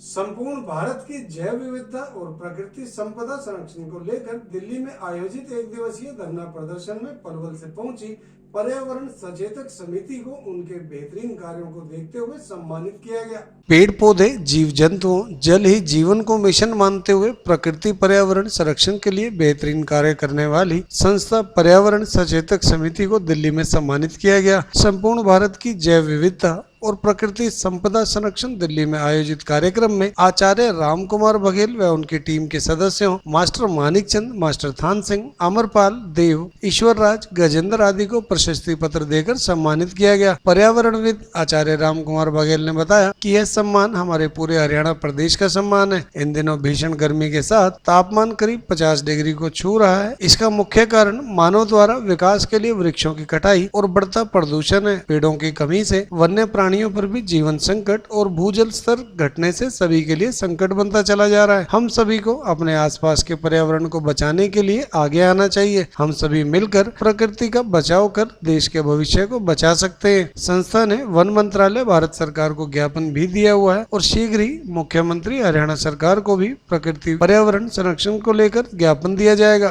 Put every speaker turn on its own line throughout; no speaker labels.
संपूर्ण भारत की जैव विविधता और प्रकृति संपदा संरक्षण को लेकर दिल्ली में आयोजित एक दिवसीय धरना प्रदर्शन में पलवल से पहुंची पर्यावरण सचेतक समिति को उनके बेहतरीन कार्यों को देखते हुए सम्मानित किया गया। पेड़ पौधे जीव जंतुओं जल ही जीवन को मिशन मानते हुए प्रकृति पर्यावरण संरक्षण के लिए बेहतरीन कार्य करने वाली संस्था पर्यावरण सचेतक समिति को दिल्ली में सम्मानित किया गया। संपूर्ण भारत की जैव विविधता और प्रकृति संपदा संरक्षण दिल्ली में आयोजित कार्यक्रम में आचार्य राम कुमार बघेल व उनकी टीम के सदस्यों मास्टर मानिक चंद, मास्टर थान सिंह, अमरपाल, देव, ईश्वर राज, गजेंद्र आदि को प्रशस्ति पत्र देकर सम्मानित किया गया। पर्यावरणविद आचार्य राम कुमार बघेल ने बताया कि यह सम्मान हमारे पूरे हरियाणा प्रदेश का सम्मान है। इन दिनों भीषण गर्मी के साथ तापमान करीब 50 डिग्री को छू रहा है। इसका मुख्य कारण मानव द्वारा विकास के लिए वृक्षों की कटाई और बढ़ता प्रदूषण है। पेड़ों की कमी से वन्य प्राणियों पर भी जीवन संकट और भूजल स्तर घटने से सभी के लिए संकट बनता चला जा रहा है। हम सभी को अपने आसपास के पर्यावरण को बचाने के लिए आगे आना चाहिए। हम सभी मिलकर प्रकृति का बचाव कर देश के भविष्य को बचा सकते हैं। संस्था ने वन मंत्रालय भारत सरकार को ज्ञापन भी दिया हुआ है और शीघ्र ही मुख्यमंत्री हरियाणा सरकार को भी प्रकृति पर्यावरण संरक्षण को लेकर ज्ञापन दिया जाएगा।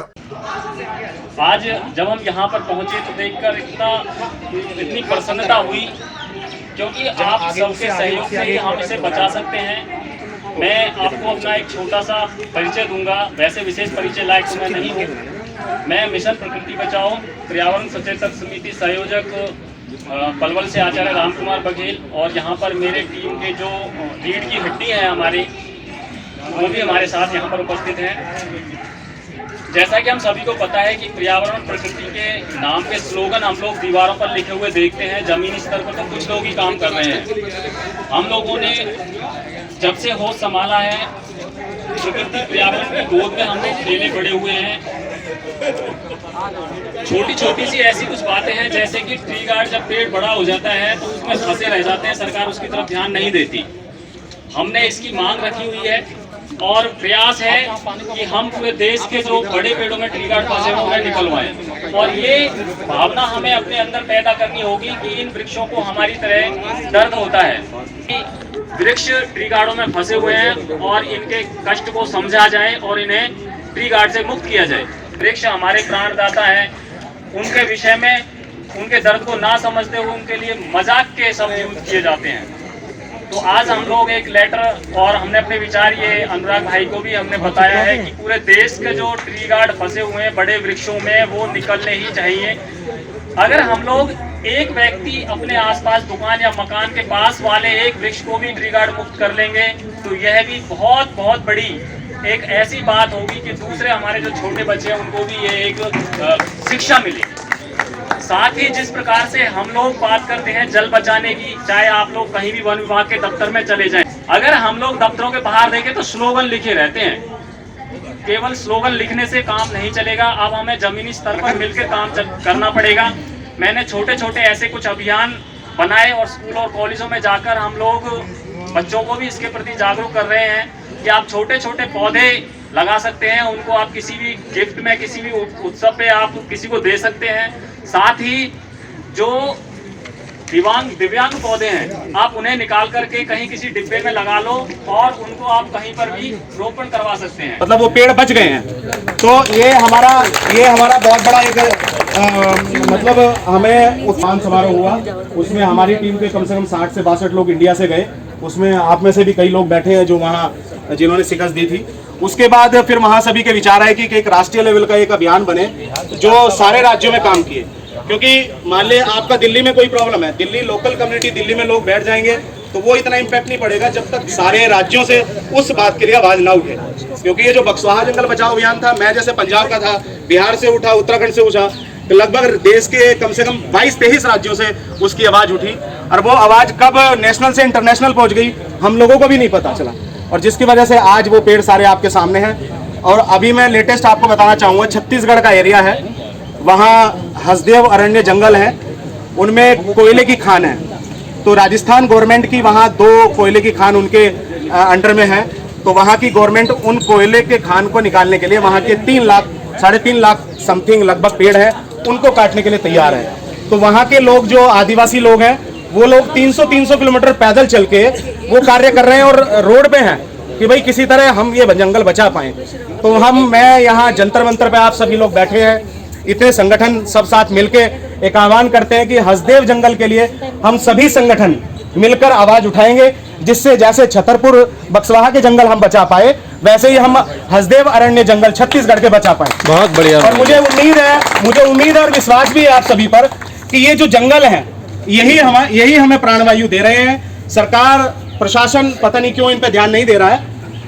आज जब हम यहाँ पर पहुँचे तो देखकर इतनी प्रसन्नता हुई, क्योंकि आप सबके सहयोग से ही हम इसे बचा सकते हैं। मैं आपको अपना एक छोटा सा परिचय दूंगा। वैसे विशेष परिचय लायक तो मैं नहीं हूँ। मैं मिशन प्रकृति बचाओ पर्यावरण सचेतक समिति संयोजक पलवल से आचार्य राम कुमार बघेल, और यहाँ पर मेरे टीम के जो रीढ़ की हड्डी है हमारी, वो भी हमारे साथ यहाँ पर उपस्थित हैं। जैसा कि हम सभी को पता है कि पर्यावरण प्रकृति के नाम के स्लोगन हम लोग दीवारों पर लिखे हुए देखते हैं। जमीनी स्तर पर तो कुछ लोग ही काम कर रहे हैं। हम लोगों ने जब से होश संभाला है, प्रकृति पर्यावरण की गोद में हम लोग खेले बड़े हुए हैं। छोटी छोटी सी ऐसी कुछ बातें हैं, जैसे कि ट्री गार्ड जब पेड़ बड़ा हो जाता है तो उसमें फंसे रह जाते हैं, सरकार उसकी तरफ ध्यान नहीं देती। हमने इसकी मांग रखी हुई है और प्रयास है कि हम पूरे देश के जो बड़े पेड़ों में ट्री गार्ड फंसे हुए उन्हें निकलवाएं। और ये भावना हमें अपने अंदर पैदा करनी होगी कि इन वृक्षों को हमारी तरह दर्द होता है कि वृक्ष ट्री गार्डों में फंसे हुए हैं और इनके कष्ट को समझा जाए और इन्हें ट्री गार्ड से मुक्त किया जाए। वृक्ष हमारे प्राणदाता हैं, उनके विषय में उनके दर्द को ना समझते हुए उनके लिए मजाक के शब्द यूज किए जाते हैं। तो आज हम लोग एक लेटर और हमने अपने विचार ये अनुराग भाई को भी हमने बताया है कि पूरे देश के जो ट्री गार्ड फंसे हुए हैं बड़े वृक्षों में, वो निकलने ही चाहिए। अगर हम लोग एक व्यक्ति अपने आसपास दुकान या मकान के पास वाले एक वृक्ष को भी ट्री गार्ड मुक्त कर लेंगे तो यह भी बहुत बहुत बड़ी एक ऐसी बात होगी कि दूसरे हमारे जो छोटे बच्चे हैं उनको भी ये एक शिक्षा मिलेगी। साथ ही जिस प्रकार से हम लोग बात करते हैं जल बचाने की, चाहे आप लोग कहीं भी वन विभाग के दफ्तर में चले जाएं, अगर हम लोग दफ्तरों के बाहर देखें तो स्लोगन लिखे रहते हैं। केवल स्लोगन लिखने से काम नहीं चलेगा, अब हमें जमीनी स्तर पर मिलकर काम करना पड़ेगा। मैंने छोटे छोटे ऐसे कुछ अभियान बनाए और स्कूल और कॉलेजों में जाकर हम लोग बच्चों को भी इसके प्रति जागरूक कर रहे हैं कि आप छोटे छोटे पौधे लगा सकते हैं, उनको आप किसी भी गिफ्ट में, किसी भी उत्सव पे आप किसी को दे सकते हैं। साथ ही जो दिव्यांग पौधे हैं आप उन्हें निकाल करके कहीं किसी डिब्बे में लगा लो और उनको आप कहीं पर भी रोपण करवा सकते हैं।
मतलब वो पेड़ बच गए हैं। तो ये हमारा बहुत बड़ा एक मतलब हमें उत्थान समारोह हुआ, उसमें हमारी टीम के कम से कम 60 से 62 लोग इंडिया से गए। उसमें आप में से भी कई लोग बैठे हैं जो वहाँ जिन्होंने शिकस्त दी थी। उसके बाद फिर वहाँ सभी के विचार आए कि एक राष्ट्रीय लेवल का एक अभियान बने जो सारे राज्यों में काम किए। क्योंकि मान ले आपका दिल्ली में कोई प्रॉब्लम है, दिल्ली लोकल कम्युनिटी दिल्ली में लोग बैठ जाएंगे तो वो इतना इम्पैक्ट नहीं पड़ेगा जब तक सारे राज्यों से उस बात के लिए आवाज ना उठे। क्योंकि ये जो बक्सवाहा जंगल बचाओ अभियान था, मैं जैसे पंजाब का था, बिहार से उठा, उत्तराखंड से उठा, तो लगभग देश के कम से कम 22-23 राज्यों से उसकी आवाज उठी। और वो आवाज कब नेशनल से इंटरनेशनल पहुंच गई हम लोगों को भी नहीं पता चला, और जिसकी वजह से आज वो पेड़ सारे आपके सामने हैं। और अभी मैं लेटेस्ट आपको बताना चाहूँगा, छत्तीसगढ़ का एरिया है, वहाँ हसदेव अरण्य जंगल है, उनमें कोयले की खान है। तो राजस्थान गवर्नमेंट की वहाँ 2 कोयले की खान उनके अंडर में है। तो वहाँ की गवर्नमेंट उन कोयले के खान को निकालने के लिए वहाँ के 3 लाख समथिंग लगभग पेड़ है, उनको काटने के लिए तैयार है। तो वहाँ के लोग जो आदिवासी लोग हैं वो लोग 300 किलोमीटर पैदल चल के वो कार्य कर रहे हैं और रोड पे हैं कि भाई किसी तरह हम ये जंगल बचा पाए। तो मैं यहाँ जंतर मंतर पे आप सभी लोग बैठे हैं, इतने संगठन सब साथ मिलके एक आह्वान करते हैं कि हसदेव जंगल के लिए हम सभी संगठन मिलकर आवाज उठाएंगे, जिससे जैसे छतरपुर बक्सवाहा के जंगल हम बचा पाए, वैसे ही हम हसदेव अरण्य जंगल छत्तीसगढ़ के बचा पाए।
बहुत बढ़िया।
और मुझे उम्मीद है और विश्वास भी है आप सभी पर कि ये जो जंगल है यही हमें प्राणवायु दे रहे हैं। सरकार प्रशासन पता नहीं क्यों इन पे ध्यान नहीं दे रहा है,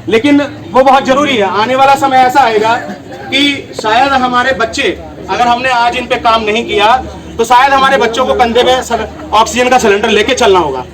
लेकिन वो बहुत जरूरी है। आने वाला समय ऐसा आएगा कि शायद हमारे बच्चे, अगर हमने आज इन पे काम नहीं किया तो शायद हमारे बच्चों को कंधे में ऑक्सीजन का सिलेंडर लेके चलना होगा।